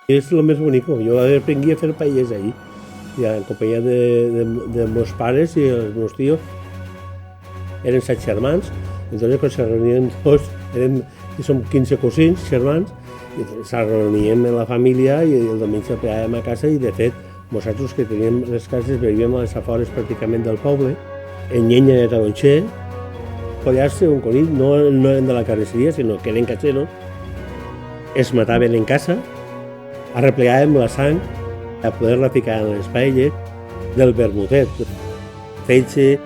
És el més bonic. Jo aprengué a fer paelles ahí, ja en companyia de meus pares i els meus tios. Eren 7 germans, entonces quan se reunien tots, som 15 cosins, germans, i se reuníem en la família i el diumenge plegàvem a casa i de fet nosaltres que teníem les cases vivíem a les afores pràcticament del poble, en llenya de taronxer, collar-se un conill, no eren de la carnisseria, sinó que eren caseros, es mataven en casa, arreplegàvem la sang a poder-la ficar en les paelles del vermutet. Fetge,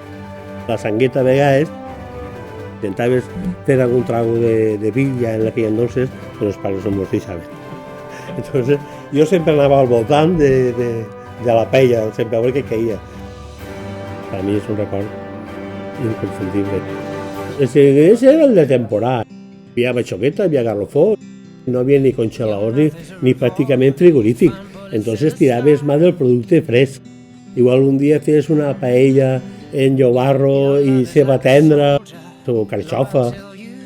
la sangueta a vegades, intentaves fer algun trago de vi ja en la que hi ha dolces, però els pares no m'ho deixaven. Entonces, jo sempre anava al voltant de la paella, sempre a veure què caia. Per a mi és un record inconfundible. Els ingredients eren de temporada. Hi havia bachoqueta, hi havia garrofó, no havia ni congelador ni pràcticament frigorífic. Entonces tiraves mà del producte fresc. Igual un dia feies una paella en llobarro i ceba tendra o carxofa,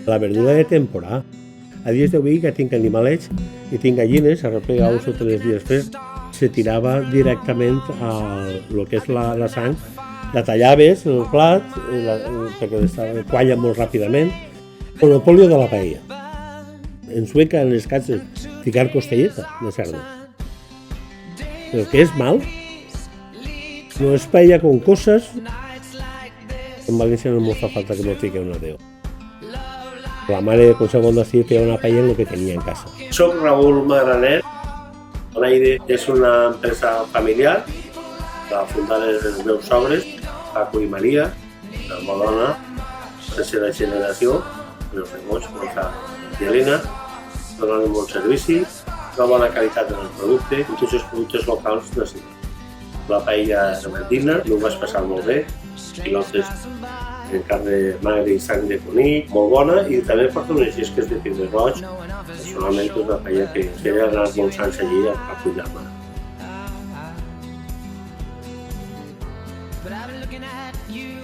la verdura de temporada. A dies d'avui que tinc animalets i tinc gallines, arreplegau sota els dies frescs, se tirava directament a lo que és la sang, la tallaves en el plat, perquè qualla molt ràpidament. Monopolio de la paella. En Sueca, en les cases, ficar costelleta de cerdo. El que és mal, no es paella con cosas. En València no m'ho fa falta que me fique una Déu. La mare de Concha Bondací feia una paella en el que tenia en casa. Soc Raúl Magraner. Onaire és una empresa familiar, la fundada els meus sogres, Paco i Maria, la meva dona, la tercera generació, els negots, Montà i Helena, donant un bon servici, una bona qualitat en el producte, amb tots els productes locals de Sina. La paella argentina, m'ho vaig passar molt bé, pilotes en carn de magre i sang de conill, molt bona, i també porta unes llesques de piu de roig. Personalment és una paella que he anat molts anys allí a cuinar-me. But I've been looking at you